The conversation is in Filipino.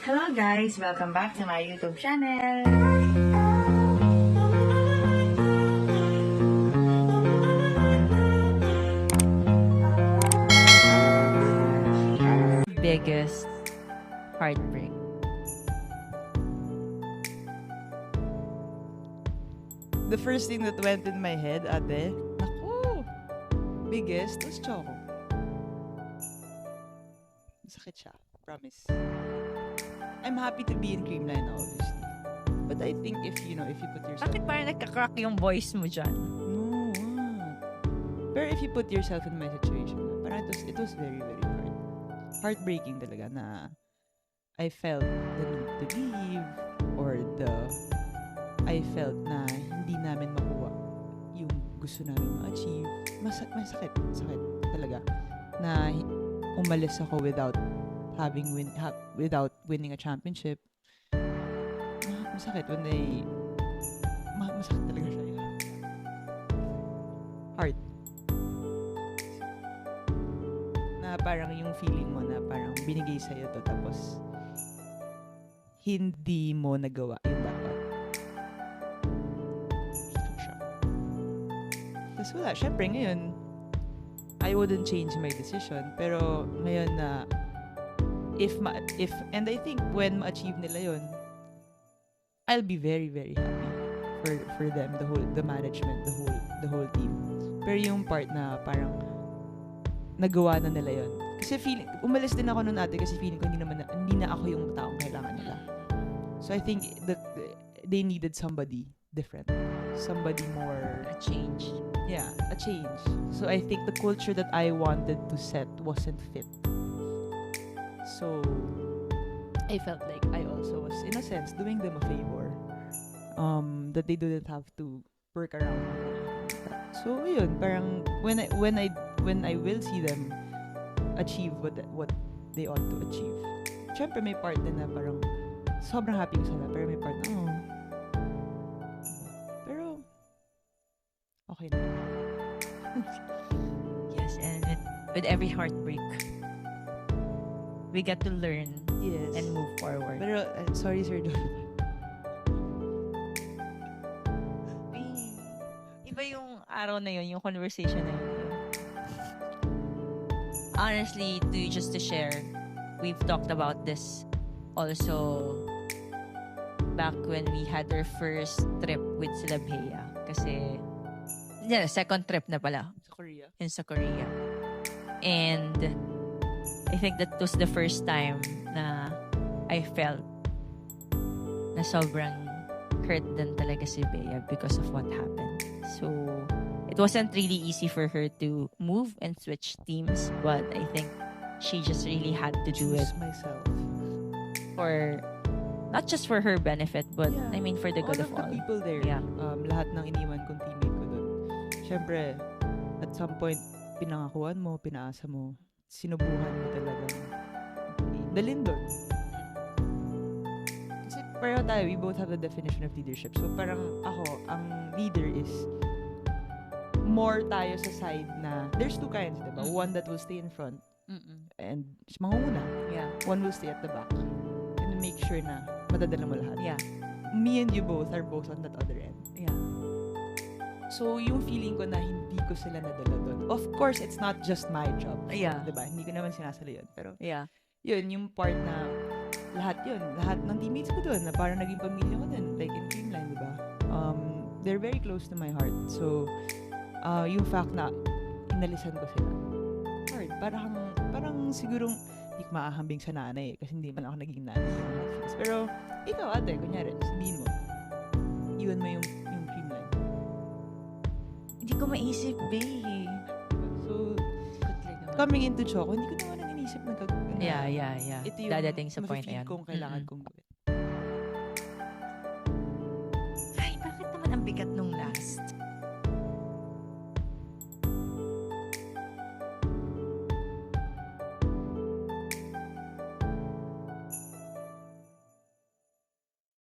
Hello guys! Welcome back to my YouTube channel! Biggest heartbreak. The first thing that went in my head, ate, naku, biggest was Choco. Masakit siya, promise. I'm happy to be in Creamline, obviously. But I think if you put yourself... Bakit parang nagka-crack yung voice mo dyan? No, what? Pero if you put yourself in my situation, parang it was very, very hard. Heartbreaking talaga na I felt the need to leave or I felt na hindi namin makuha yung gusto namin ma-achieve. Masakit talaga na umalis ako without winning a championship. Masakit when masakit talaga siya. Hard. Na parang yung feeling mo na parang binigay sa'yo to tapos hindi mo nagawa yung dapat. Tapos wala. Syempre ngayon, I wouldn't change my decision. Pero ngayon na and I think when ma-achieve nila yun, I'll be very, very happy for them, the management, the whole team. Pero yung part na parang nagawa na nila yun. Kasi umalis din ako noon ate kasi feeling ko hindi na ako yung taong kailangan nila. So I think they needed somebody different. Somebody more... A change. Yeah, a change. So I think the culture that I wanted to set wasn't fit. So I felt like I also was, in a sense, doing them a favor. That they didn't have to work around. So yun, parang when I will see them achieve what they ought to achieve. Syempre may part din na parang sobrang happy ko sila, pero may part na pero okay na. Yes, and with every heartbreak, we get to learn and move forward. Pero sorry Sir Don. Iba yung araw na yun, yung conversation na yun. Honestly, just to share, we've talked about this also back when we had our first trip with sila Bea. Kasi, second trip na pala. Sa Korea. Sa Korea. And I think that was the first time na I felt na sobrang hurt din talaga si Bea because of what happened. So, it wasn't really easy for her to move and switch teams, but I think she just really had to do it myself. for, not just for her benefit, but Yeah. I mean for the good of the all. people there. Yeah. Lahat ng iniwan kong teammate ko doon. Syempre, at some point, pinangakuan mo, pinaasa mo, sinubuhan mo talagang dalhin doon. Kasi pareho tayo, we both have the definition of leadership. So parang ako, ang leader is more tayo sa side na there's two kinds, diba? One that will stay in front and mangunguna. Yeah. One will stay at the back and make sure na madadala mo lahat. Yeah. Me and you both are both on that other end. Yeah. So, yung feeling ko na hindi ko sila nadala doon. Of course, it's not just my job. Yeah. Diba? Hindi ko naman sinasali yun. Pero, Yeah. yun, yung part na lahat ng teammates ko doon na parang naging pamilya ko din. Like in Creamline, diba? They're very close to my heart. So, yung fact na inalisan ko sila. Hard. Parang sigurong hindi ko maahambing sa nanay kasi hindi man ako naging nanay. Pero, ikaw ate, kunyari, sabihin mo, iwan mo yung Creamline. Hindi ko maisip, babe. So, coming into Choco, hindi ko naman inisip na Yeah. ito yung Dadating sa point na yan. kung kailangan kong gawin.